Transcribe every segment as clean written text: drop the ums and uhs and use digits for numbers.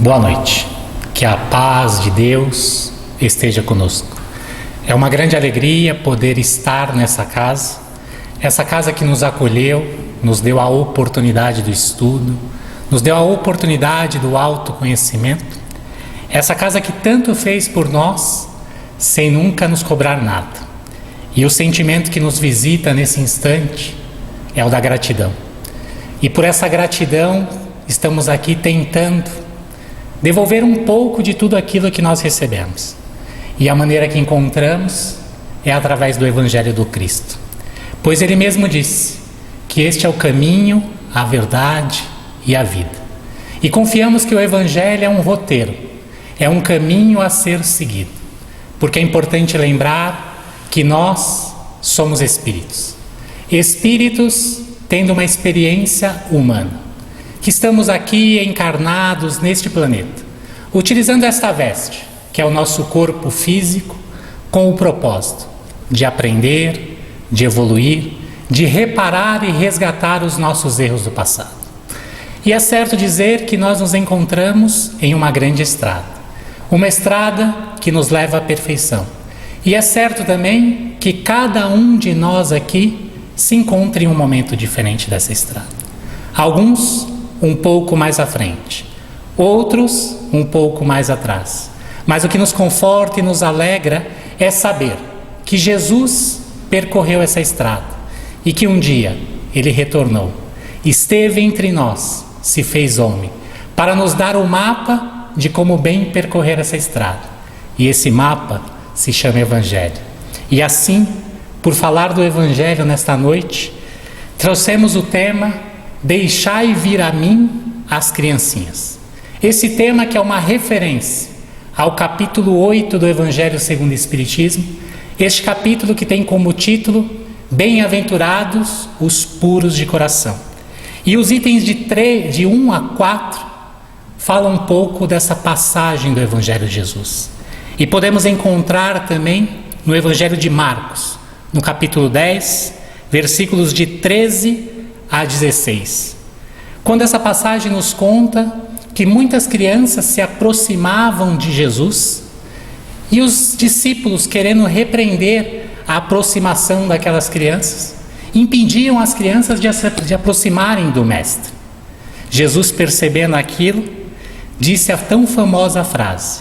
Boa noite, que a paz de Deus esteja conosco. É uma grande alegria poder estar nessa casa, essa casa que nos acolheu, nos deu a oportunidade do estudo, nos deu a oportunidade do autoconhecimento, essa casa que tanto fez por nós, sem nunca nos cobrar nada. E o sentimento que nos visita nesse instante é o da gratidão. E por essa gratidão, estamos aqui tentando devolver um pouco de tudo aquilo que nós recebemos. E a maneira que encontramos é através do Evangelho do Cristo. Pois Ele mesmo disse que este é o caminho, a verdade e a vida. E confiamos que o Evangelho é um roteiro, é um caminho a ser seguido. Porque é importante lembrar que nós somos espíritos. Espíritos tendo uma experiência humana. Que estamos aqui encarnados neste planeta, utilizando esta veste, que é o nosso corpo físico, com o propósito de aprender, de evoluir, de reparar e resgatar os nossos erros do passado. E é certo dizer que nós nos encontramos em uma grande estrada, uma estrada que nos leva à perfeição. E é certo também que cada um de nós aqui se encontra em um momento diferente dessa estrada. Alguns um pouco mais à frente, outros um pouco mais atrás. Mas o que nos conforta e nos alegra é saber que Jesus percorreu essa estrada e que um dia Ele retornou, esteve entre nós, se fez homem, para nos dar o mapa de como bem percorrer essa estrada. E esse mapa se chama Evangelho. E assim, por falar do Evangelho nesta noite, trouxemos o tema Deixai vir a mim as criancinhas. Esse tema que é uma referência ao capítulo 8 do Evangelho segundo o Espiritismo, este capítulo que tem como título Bem-aventurados os puros de coração. E os itens de 1 a 4 falam um pouco dessa passagem do Evangelho de Jesus. E podemos encontrar também no Evangelho de Marcos, no capítulo 10, versículos de 13 a 16. Quando essa passagem nos conta que muitas crianças se aproximavam de Jesus e os discípulos, querendo repreender a aproximação daquelas crianças, impediam as crianças de aproximarem do Mestre. Jesus, percebendo aquilo, disse a tão famosa frase: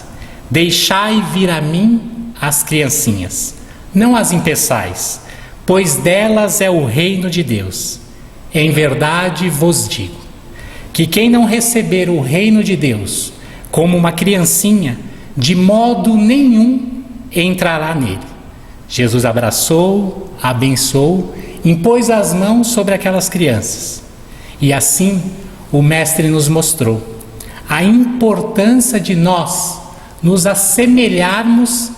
Deixai vir a mim as criancinhas, não as impeçais, pois delas é o reino de Deus. Em verdade vos digo, que quem não receber o reino de Deus como uma criancinha, de modo nenhum entrará nele. Jesus abraçou, abençoou, impôs as mãos sobre aquelas crianças. E assim o Mestre nos mostrou a importância de nós nos assemelharmos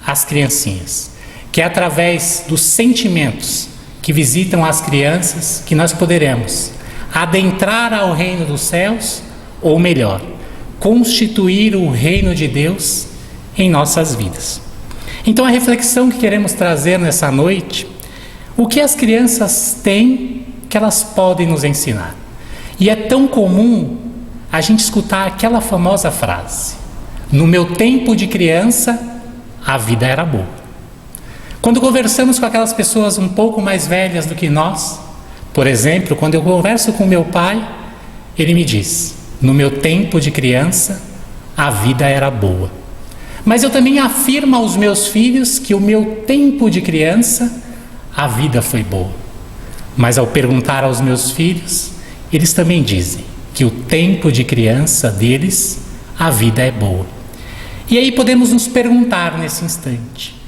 às criancinhas, que é através dos sentimentos que visitam as crianças que nós poderemos adentrar ao reino dos céus, ou melhor, constituir o reino de Deus em nossas vidas. Então a reflexão que queremos trazer nessa noite, o que as crianças têm que elas podem nos ensinar. E é tão comum a gente escutar aquela famosa frase: no meu tempo de criança, a vida era boa. Quando conversamos com aquelas pessoas um pouco mais velhas do que nós, por exemplo, quando eu converso com meu pai, ele me diz: no meu tempo de criança, a vida era boa. Mas eu também afirmo aos meus filhos que o meu tempo de criança, a vida foi boa. Mas ao perguntar aos meus filhos, eles também dizem que o tempo de criança deles, a vida é boa. E aí podemos nos perguntar nesse instante: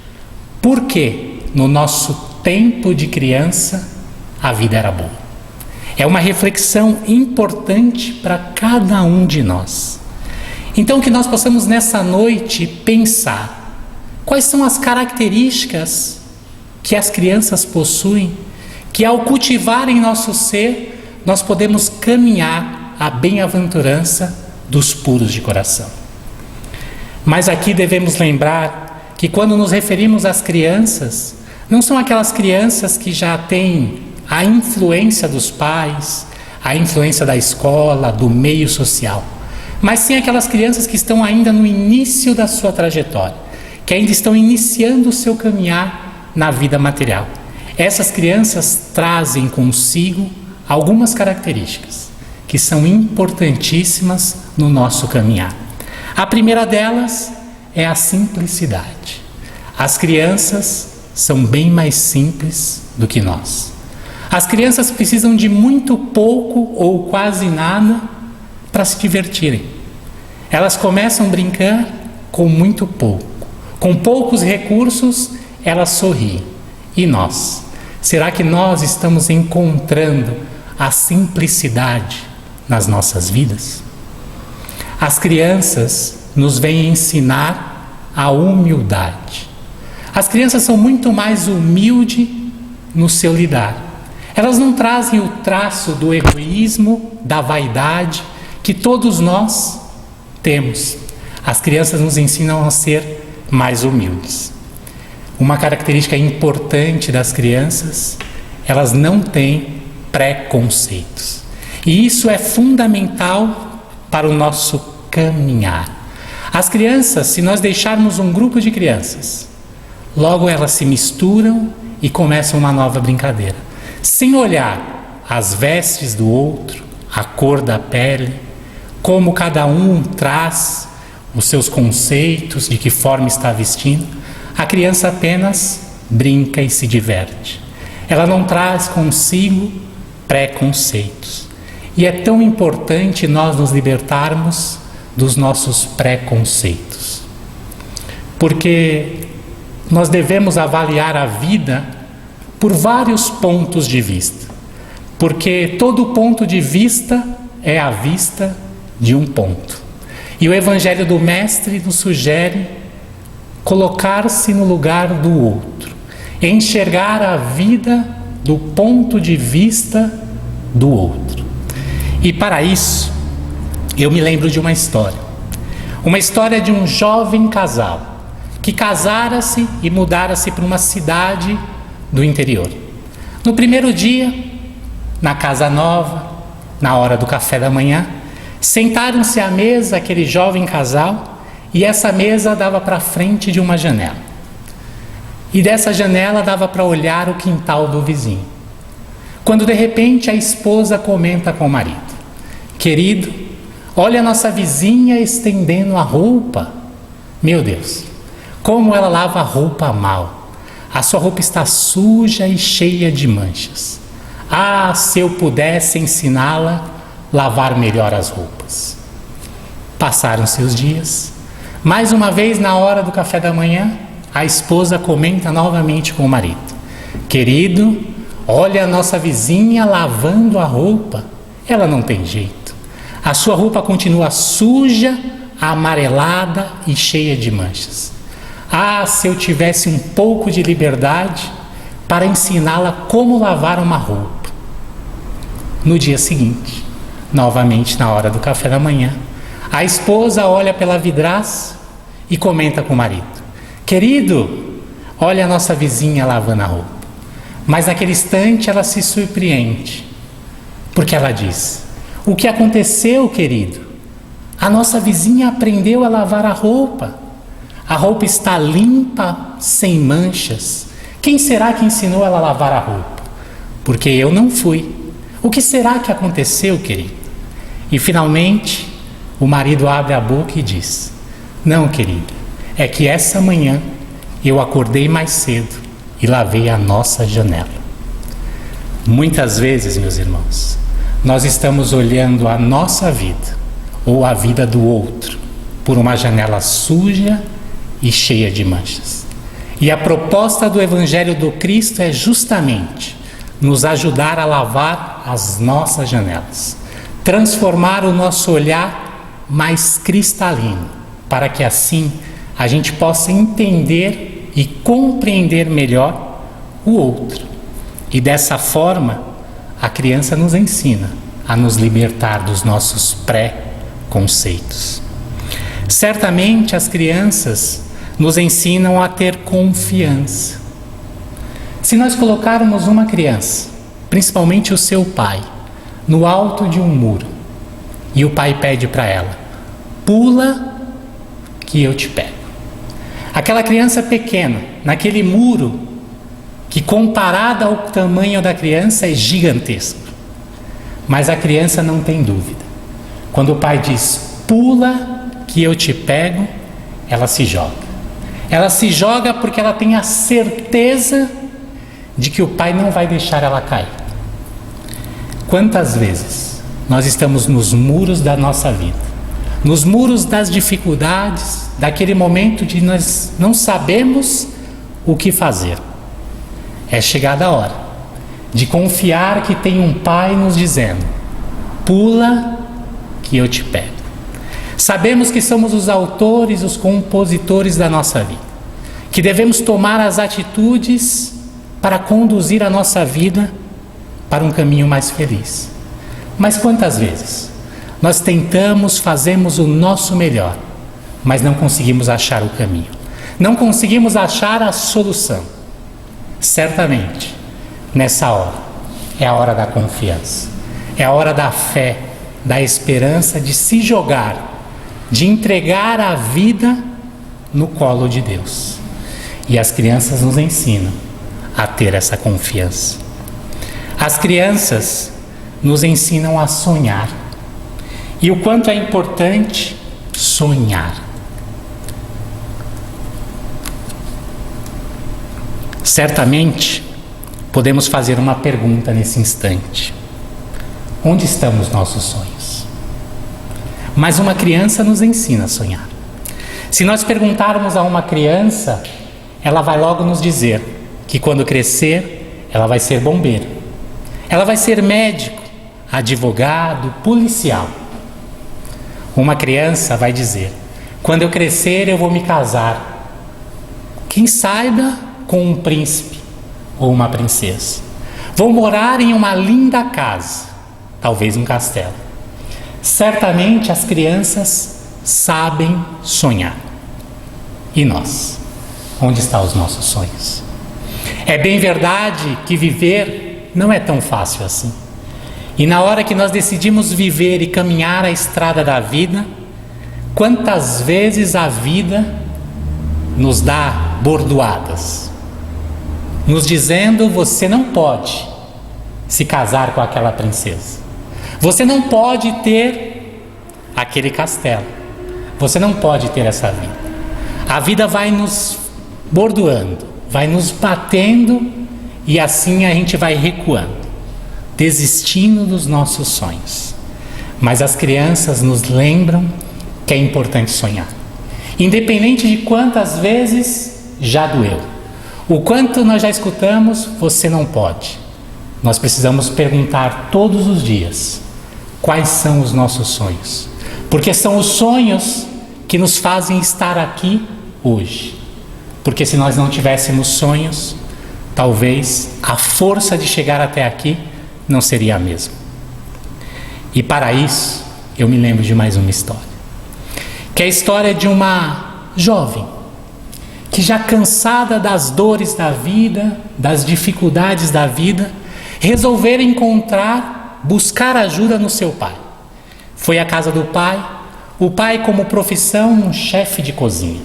por que no nosso tempo de criança a vida era boa? É uma reflexão importante para cada um de nós. Então que nós possamos nessa noite pensar quais são as características que as crianças possuem, que ao cultivar em nosso ser, nós podemos caminhar à bem-aventurança dos puros de coração. Mas aqui devemos lembrar que quando nos referimos às crianças, não são aquelas crianças que já têm a influência dos pais, a influência da escola, do meio social, mas sim aquelas crianças que estão ainda no início da sua trajetória, que ainda estão iniciando o seu caminhar na vida material. Essas crianças trazem consigo algumas características que são importantíssimas no nosso caminhar. A primeira delas é a simplicidade. As crianças são bem mais simples do que nós. As crianças precisam de muito pouco ou quase nada para se divertirem. Elas começam a brincar com muito pouco. Com poucos recursos, elas sorriem. E nós? Será que nós estamos encontrando a simplicidade nas nossas vidas? As crianças nos vêm ensinar a humildade. As crianças são muito mais humildes no seu lidar. Elas não trazem o traço do egoísmo, da vaidade que todos nós temos. As crianças nos ensinam a ser mais humildes. Uma característica importante das crianças, elas não têm preconceitos. E isso é fundamental para o nosso caminhar. As crianças, se nós deixarmos um grupo de crianças, logo elas se misturam e começam uma nova brincadeira, sem olhar as vestes do outro, a cor da pele, como cada um traz os seus conceitos, de que forma está vestindo. A criança apenas brinca e se diverte. Ela não traz consigo preconceitos. E é tão importante nós nos libertarmos dos nossos preconceitos. Porque nós devemos avaliar a vida por vários pontos de vista. Porque todo ponto de vista é a vista de um ponto. E o Evangelho do Mestre nos sugere colocar-se no lugar do outro, enxergar a vida do ponto de vista do outro. E para isso, eu me lembro de uma história de um jovem casal que casara-se e mudara-se para uma cidade do interior. No primeiro dia, na casa nova, na hora do café da manhã, sentaram-se à mesa aquele jovem casal, e essa mesa dava para frente de uma janela. E dessa janela dava para olhar o quintal do vizinho. Quando de repente a esposa comenta com o marido: querido, olha a nossa vizinha estendendo a roupa. Meu Deus, como ela lava a roupa mal. A sua roupa está suja e cheia de manchas. Ah, se eu pudesse ensiná-la a lavar melhor as roupas. Passaram-se os dias. Mais uma vez, na hora do café da manhã, a esposa comenta novamente com o marido: querido, olha a nossa vizinha lavando a roupa. Ela não tem jeito. A sua roupa continua suja, amarelada e cheia de manchas. Ah, se eu tivesse um pouco de liberdade para ensiná-la como lavar uma roupa. No dia seguinte, novamente na hora do café da manhã, a esposa olha pela vidraça e comenta com o marido: querido, olha a nossa vizinha lavando a roupa. Mas naquele instante ela se surpreende, porque ela diz: o que aconteceu, querido? A nossa vizinha aprendeu a lavar a roupa. A roupa está limpa, sem manchas. Quem será que ensinou ela a lavar a roupa? Porque eu não fui. O que será que aconteceu, querido? E finalmente o marido abre a boca e diz: não, querida, é que essa manhã eu acordei mais cedo e lavei a nossa janela. Muitas vezes, meus irmãos, nós estamos olhando a nossa vida ou a vida do outro por uma janela suja e cheia de manchas. E a proposta do Evangelho do Cristo é justamente nos ajudar a lavar as nossas janelas, transformar o nosso olhar mais cristalino, para que assim a gente possa entender e compreender melhor o outro. E dessa forma, a criança nos ensina a nos libertar dos nossos pré-conceitos. Certamente as crianças nos ensinam a ter confiança. Se nós colocarmos uma criança, principalmente o seu pai, no alto de um muro, e o pai pede para ela: pula que eu te pego. Aquela criança pequena, naquele muro, que comparado ao tamanho da criança é gigantesco. Mas a criança não tem dúvida. Quando o pai diz, pula que eu te pego, ela se joga. Ela se joga porque ela tem a certeza de que o pai não vai deixar ela cair. Quantas vezes nós estamos nos muros da nossa vida, nos muros das dificuldades, daquele momento de nós não sabemos o que fazer. É chegada a hora de confiar que tem um pai nos dizendo, pula que eu te pego. Sabemos que somos os autores, os compositores da nossa vida, que devemos tomar as atitudes para conduzir a nossa vida para um caminho mais feliz. Mas quantas vezes nós tentamos, fazemos o nosso melhor, mas não conseguimos achar o caminho, não conseguimos achar a solução? Certamente, nessa hora, é a hora da confiança, é a hora da fé, da esperança, de se jogar, de entregar a vida no colo de Deus. E as crianças nos ensinam a ter essa confiança. As crianças nos ensinam a sonhar. E o quanto é importante sonhar. Certamente, podemos fazer uma pergunta nesse instante. Onde estão os nossos sonhos? Mas uma criança nos ensina a sonhar. Se nós perguntarmos a uma criança, ela vai logo nos dizer que quando crescer, ela vai ser bombeiro. Ela vai ser médico, advogado, policial. Uma criança vai dizer, quando eu crescer eu vou me casar. Quem saiba com um príncipe ou uma princesa. Vou morar em uma linda casa, talvez um castelo. Certamente as crianças sabem sonhar. E nós? Onde estão os nossos sonhos? É bem verdade que viver não é tão fácil assim. E na hora que nós decidimos viver e caminhar a estrada da vida, quantas vezes a vida nos dá bordoadas, nos dizendo, você não pode se casar com aquela princesa, você não pode ter aquele castelo, você não pode ter essa vida. A vida vai nos bordoando, vai nos batendo e assim a gente vai recuando, desistindo dos nossos sonhos. Mas as crianças nos lembram que é importante sonhar. Independente de quantas vezes já doeu, o quanto nós já escutamos, você não pode. Nós precisamos perguntar todos os dias, quais são os nossos sonhos? Porque são os sonhos que nos fazem estar aqui hoje. Porque se nós não tivéssemos sonhos, talvez a força de chegar até aqui não seria a mesma. E para isso, eu me lembro de mais uma história. Que é a história de uma jovem que, já cansada das dores da vida, das dificuldades da vida, resolveu buscar ajuda no seu pai. Foi à casa do pai, o pai como profissão um chefe de cozinha.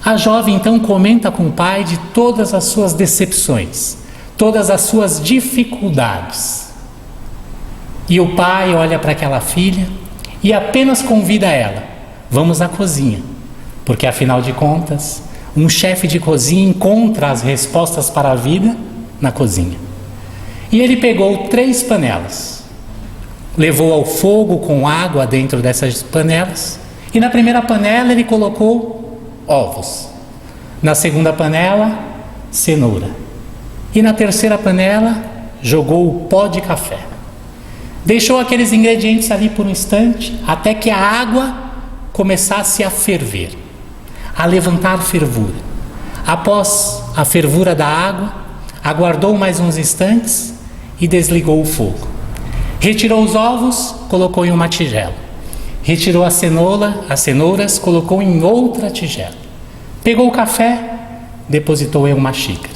A jovem então comenta com o pai de todas as suas decepções, todas as suas dificuldades. E o pai olha para aquela filha e apenas convida ela, vamos à cozinha, porque afinal de contas, um chefe de cozinha encontra as respostas para a vida na cozinha. E ele pegou 3 panelas, levou ao fogo com água dentro dessas panelas, e na primeira panela ele colocou ovos, na segunda panela, cenoura, e na terceira panela jogou o pó de café. Deixou aqueles ingredientes ali por um instante, até que a água começasse a ferver, a levantar fervura. Após a fervura da água, aguardou mais uns instantes e desligou o fogo. Retirou os ovos, colocou em uma tigela. Retirou as cenouras, colocou em outra tigela. Pegou o café, depositou em uma xícara.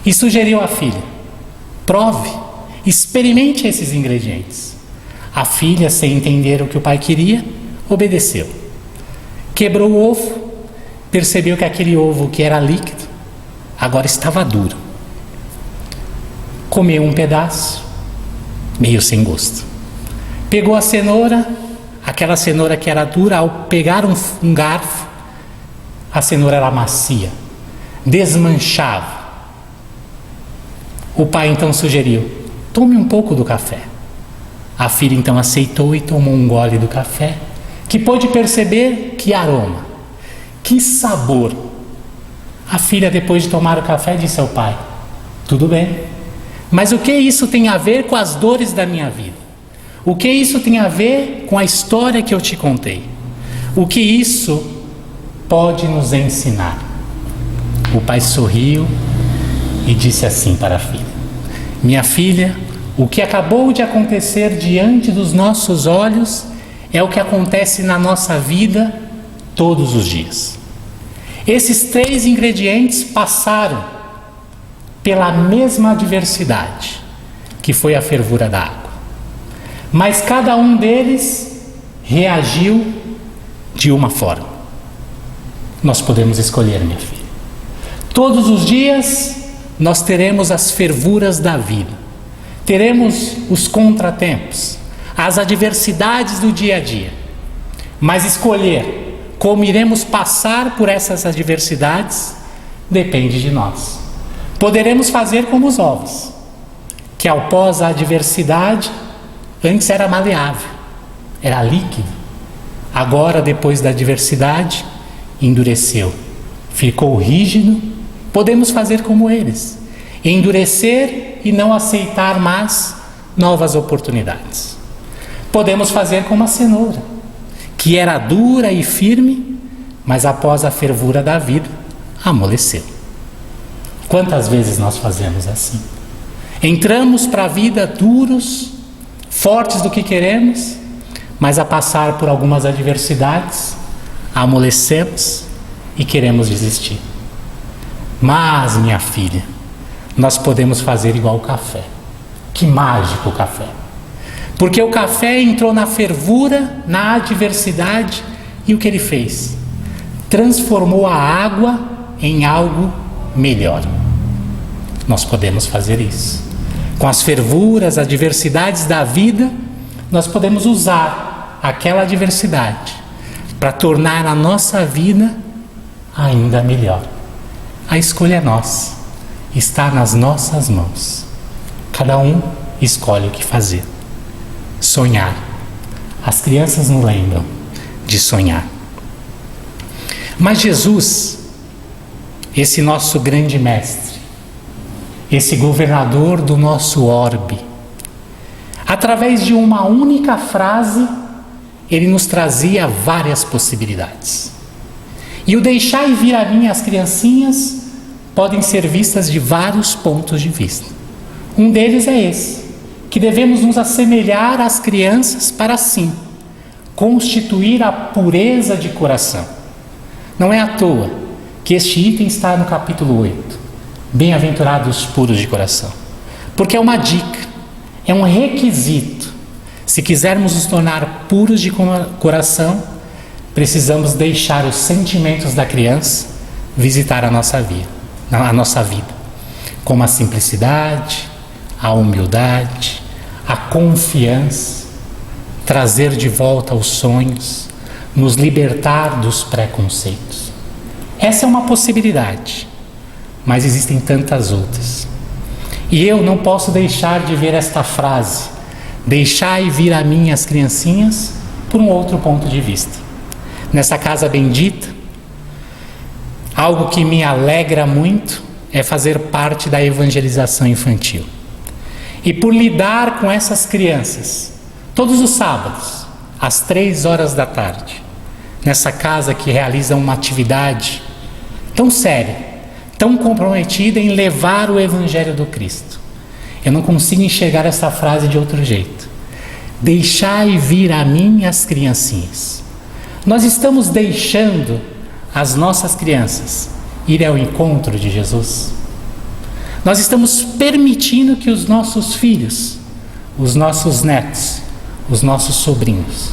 E sugeriu à filha, prove, experimente esses ingredientes. A filha, sem entender o que o pai queria, Obedeceu. Quebrou o ovo, percebeu que aquele ovo que era líquido, agora estava duro. Comeu um pedaço, meio sem gosto. Pegou a cenoura, aquela cenoura que era dura, ao pegar um garfo, a cenoura era macia, desmanchava. O pai então sugeriu: tome um pouco do café. A filha então aceitou e tomou um gole do café, que pôde perceber que aroma, que sabor. A filha, depois de tomar o café, disse ao pai: tudo bem, mas o que isso tem a ver com as dores da minha vida? O que isso tem a ver com a história que eu te contei? O que isso pode nos ensinar? O pai sorriu e disse assim para a filha: minha filha, o que acabou de acontecer diante dos nossos olhos é o que acontece na nossa vida todos os dias. Esses 3 ingredientes passaram pela mesma adversidade, que foi a fervura da água. Mas cada um deles reagiu de uma forma. Nós podemos escolher, minha filha. Todos os dias nós teremos as fervuras da vida. Teremos os contratempos, as adversidades do dia a dia. Mas escolher como iremos passar por essas adversidades depende de nós. Poderemos fazer como os ovos, que após a adversidade, antes era maleável, era líquido. Agora, depois da adversidade, endureceu, ficou rígido. Podemos fazer como eles, endurecer e não aceitar mais novas oportunidades. Podemos fazer como a cenoura, que era dura e firme, mas após a fervura da vida, amoleceu. Quantas vezes nós fazemos assim? Entramos para a vida duros, fortes do que queremos, mas a passar por algumas adversidades, amolecemos e queremos desistir. Mas, minha filha, nós podemos fazer igual o café. Que mágico o café! Porque o café entrou na fervura, na adversidade, e o que ele fez? Transformou a água em algo melhor. Nós podemos fazer isso. Com as fervuras, adversidades da vida, nós podemos usar aquela adversidade para tornar a nossa vida ainda melhor. A escolha é nossa, está nas nossas mãos. Cada um escolhe o que fazer. Sonhar. As crianças nos lembram de sonhar. Mas Jesus, esse nosso grande mestre, esse governador do nosso orbe, através de uma única frase, ele nos trazia várias possibilidades. E o deixai vir a mim as criancinhas podem ser vistas de vários pontos de vista. Um deles é esse, que devemos nos assemelhar às crianças para assim constituir a pureza de coração. Não é à toa que este item está no capítulo 8. Bem-aventurados os puros de coração. Porque é uma dica, é um requisito. Se quisermos nos tornar puros de coração, precisamos deixar os sentimentos da criança visitar a nossa vida, como a simplicidade, a humildade, a confiança, trazer de volta os sonhos, nos libertar dos preconceitos. Essa é uma possibilidade, mas existem tantas outras. E eu não posso deixar de ver esta frase: deixai vir a mim as criancinhas, por um outro ponto de vista. Nessa casa bendita, algo que me alegra muito é fazer parte da evangelização infantil. E por lidar com essas crianças, todos os sábados, às 15h, nessa casa que realiza uma atividade tão séria, tão comprometida em levar o Evangelho do Cristo. Eu não consigo enxergar essa frase de outro jeito. Deixai vir a mim as criancinhas. Nós estamos deixando as nossas crianças ir ao encontro de Jesus. Nós estamos permitindo que os nossos filhos, os nossos netos, os nossos sobrinhos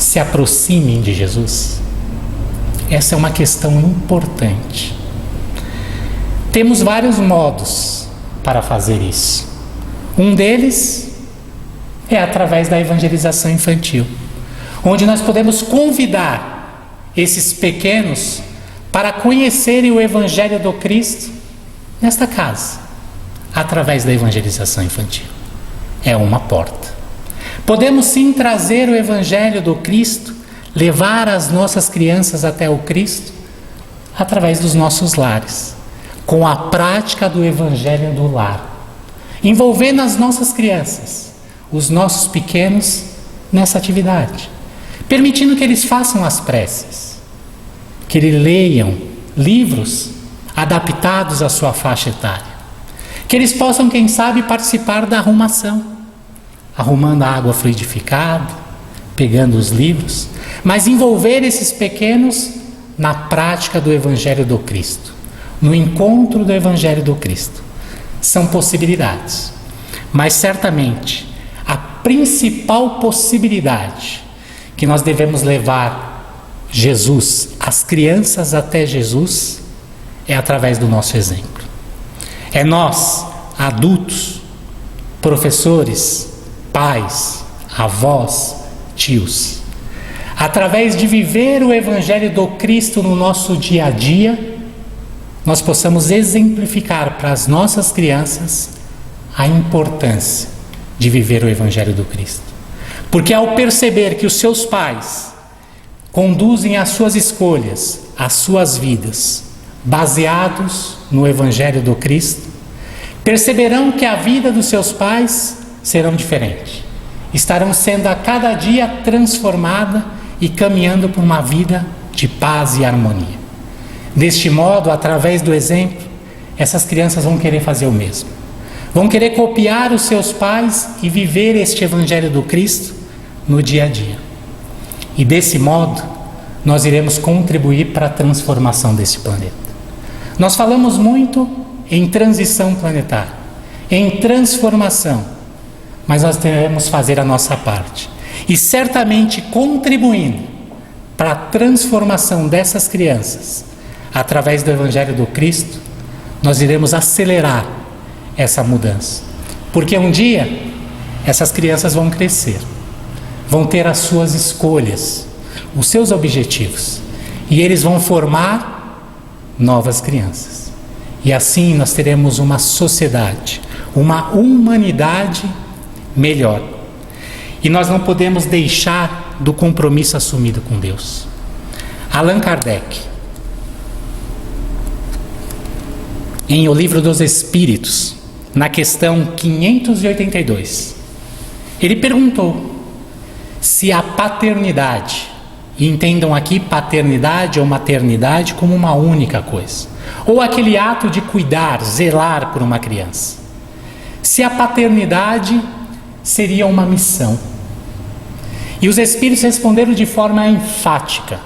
se aproximem de Jesus? Essa é uma questão importante. Temos vários modos para fazer isso. Um deles é através da evangelização infantil, onde nós podemos convidar esses pequenos para conhecerem o Evangelho do Cristo nesta casa, através da evangelização infantil. É uma porta. Podemos sim trazer o Evangelho do Cristo, levar as nossas crianças até o Cristo, através dos nossos lares, com a prática do Evangelho do lar, envolvendo as nossas crianças, os nossos pequenos, nessa atividade, permitindo que eles façam as preces, que eles leiam livros adaptados à sua faixa etária, que eles possam, quem sabe, participar da arrumação, arrumando a água fluidificada, pegando os livros, mas envolver esses pequenos na prática do Evangelho do Cristo, no encontro do Evangelho do Cristo. São possibilidades, mas certamente a principal possibilidade que nós devemos levar Jesus, as crianças até Jesus, é através do nosso exemplo. É nós, adultos, professores, pais, avós, tios, através de viver o Evangelho do Cristo no nosso dia a dia, nós possamos exemplificar para as nossas crianças a importância de viver o Evangelho do Cristo. Porque ao perceber que os seus pais conduzem as suas escolhas, as suas vidas, baseados no Evangelho do Cristo, perceberão que a vida dos seus pais serão diferentes. Estarão sendo a cada dia transformada e caminhando por uma vida de paz e harmonia. Deste modo, através do exemplo, essas crianças vão querer fazer o mesmo. Vão querer copiar os seus pais e viver este Evangelho do Cristo no dia a dia. E desse modo, nós iremos contribuir para a transformação desse planeta. Nós falamos muito em transição planetária, em transformação, mas nós devemos fazer a nossa parte. E certamente contribuindo para a transformação dessas crianças, através do Evangelho do Cristo, nós iremos acelerar essa mudança. Porque um dia, essas crianças vão crescer, vão ter as suas escolhas, os seus objetivos, e eles vão formar novas crianças. E assim nós teremos uma sociedade, uma humanidade melhor. E nós não podemos deixar do compromisso assumido com Deus. Allan Kardec, em O Livro dos Espíritos, na questão 582, ele perguntou se a paternidade, e entendam aqui paternidade ou maternidade como uma única coisa, ou aquele ato de cuidar, zelar por uma criança, se a paternidade seria uma missão. E os Espíritos responderam de forma enfática: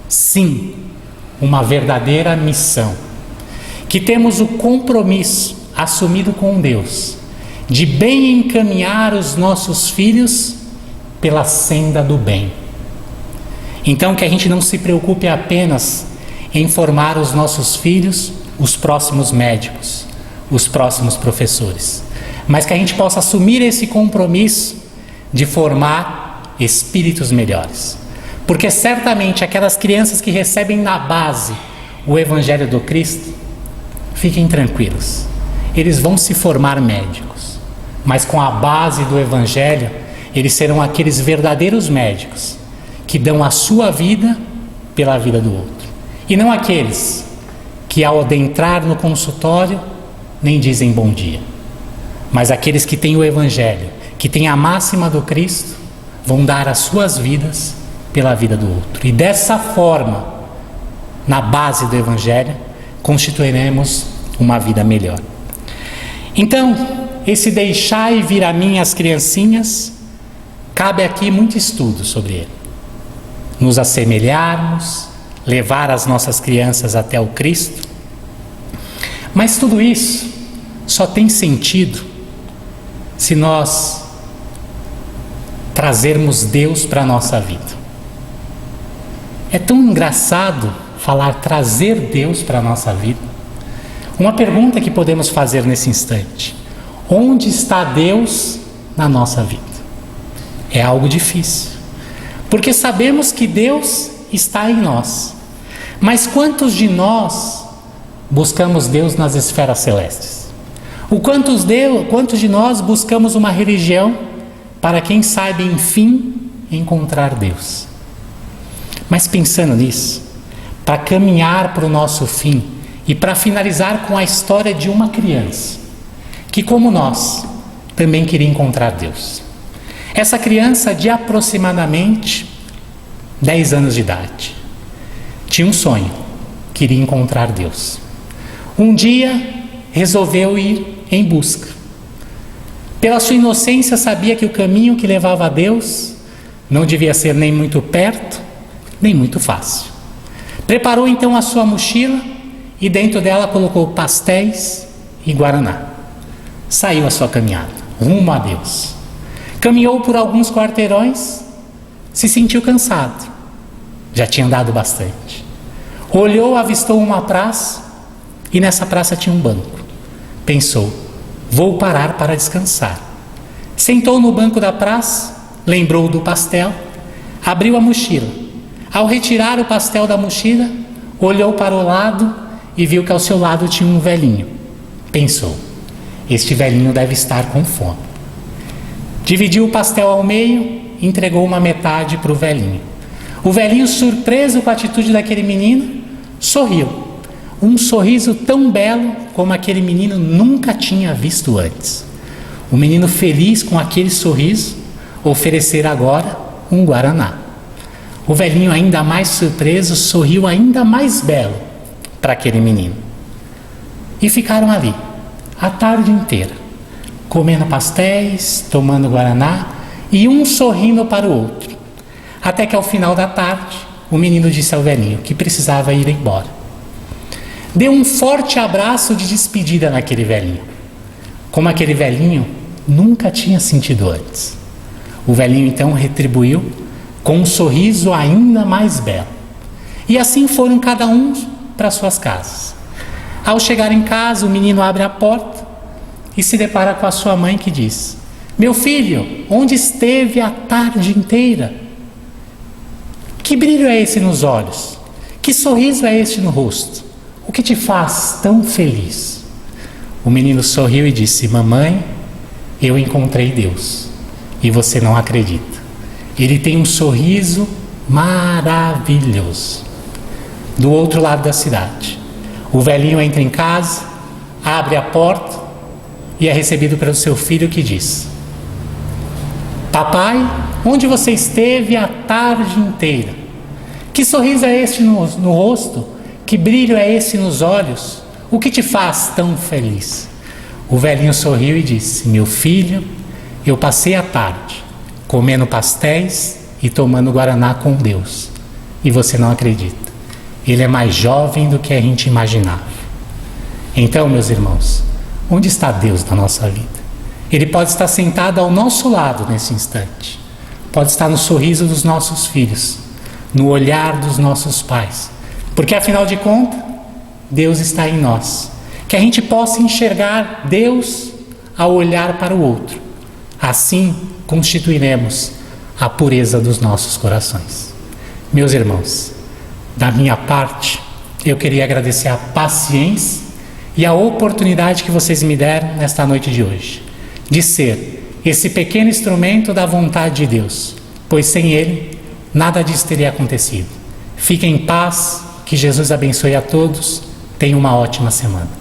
sim, uma verdadeira missão, que temos o compromisso assumido com Deus de bem encaminhar os nossos filhos pela senda do bem. Então, que a gente não se preocupe apenas em formar os nossos filhos, os próximos médicos, os próximos professores, mas que a gente possa assumir esse compromisso de formar espíritos melhores. Porque certamente aquelas crianças que recebem na base o Evangelho do Cristo, fiquem tranquilos, eles vão se formar médicos, mas com a base do Evangelho, eles serão aqueles verdadeiros médicos que dão a sua vida pela vida do outro, e não aqueles que ao adentrar no consultório nem dizem bom dia, mas aqueles que têm o Evangelho, que têm a máxima do Cristo, vão dar as suas vidas pela vida do outro. E dessa forma, na base do Evangelho, constituiremos uma vida melhor. Então, esse deixai vir a mim as criancinhas, cabe aqui muito estudo sobre ele. Nos assemelharmos, levar as nossas crianças até o Cristo. Mas tudo isso só tem sentido se nós trazermos Deus para a nossa vida. É tão engraçado falar trazer Deus para a nossa vida. Uma pergunta que podemos fazer nesse instante: onde está Deus na nossa vida? É algo difícil, porque sabemos que Deus está em nós. Mas quantos de nós buscamos Deus nas esferas celestes? Quantos de nós buscamos uma religião para, quem sabe, enfim, encontrar Deus? Mas pensando nisso, para caminhar para o nosso fim e para finalizar com a história de uma criança que, como nós, também queria encontrar Deus. Essa criança de aproximadamente 10 anos de idade tinha um sonho, queria encontrar Deus. Um dia resolveu ir em busca. Pela sua inocência, sabia que o caminho que levava a Deus não devia ser nem muito perto, nem muito fácil. Preparou então a sua mochila e dentro dela colocou pastéis e guaraná. Saiu a sua caminhada, rumo a Deus. Caminhou por alguns quarteirões, se sentiu cansado. Já tinha andado bastante. Olhou, avistou uma praça e nessa praça tinha um banco. Pensou: vou parar para descansar. Sentou no banco da praça, lembrou do pastel, abriu a mochila. Ao retirar o pastel da mochila, olhou para o lado e viu que ao seu lado tinha um velhinho. Pensou: este velhinho deve estar com fome. Dividiu o pastel ao meio, entregou uma metade para o velhinho. O velhinho, surpreso com a atitude daquele menino, sorriu. Um sorriso tão belo como aquele menino nunca tinha visto antes. O menino, feliz com aquele sorriso, oferecer agora um guaraná. O velhinho, ainda mais surpreso, sorriu ainda mais belo para aquele menino. E ficaram ali a tarde inteira, comendo pastéis, tomando guaraná e um sorrindo para o outro. Até que ao final da tarde, o menino disse ao velhinho que precisava ir embora. Deu um forte abraço de despedida naquele velhinho, como aquele velhinho nunca tinha sentido antes. O velhinho então retribuiu com um sorriso ainda mais belo. E assim foram cada um para suas casas. Ao chegar em casa, o menino abre a porta e se depara com a sua mãe, que diz: meu filho, onde esteve a tarde inteira? Que brilho é esse nos olhos? Que sorriso é este no rosto? O que te faz tão feliz? O menino sorriu e disse: mamãe, eu encontrei Deus e você não acredita. Ele tem um sorriso maravilhoso. Do outro lado da cidade, o velhinho entra em casa, abre a porta e é recebido pelo seu filho, que diz: papai, onde você esteve a tarde inteira? Que sorriso é este no rosto? Que brilho é esse nos olhos? O que te faz tão feliz? O velhinho sorriu e disse: meu filho, eu passei a tarde comendo pastéis e tomando guaraná com Deus. E você não acredita. Ele é mais jovem do que a gente imaginava. Então, meus irmãos, onde está Deus na nossa vida? Ele pode estar sentado ao nosso lado nesse instante. Pode estar no sorriso dos nossos filhos, no olhar dos nossos pais. Porque, afinal de contas, Deus está em nós. Que a gente possa enxergar Deus ao olhar para o outro. Assim, constituiremos a pureza dos nossos corações. Meus irmãos, da minha parte, eu queria agradecer a paciência e a oportunidade que vocês me deram nesta noite de hoje, de ser esse pequeno instrumento da vontade de Deus, pois sem Ele, nada disso teria acontecido. Fiquem em paz, que Jesus abençoe a todos, tenham uma ótima semana.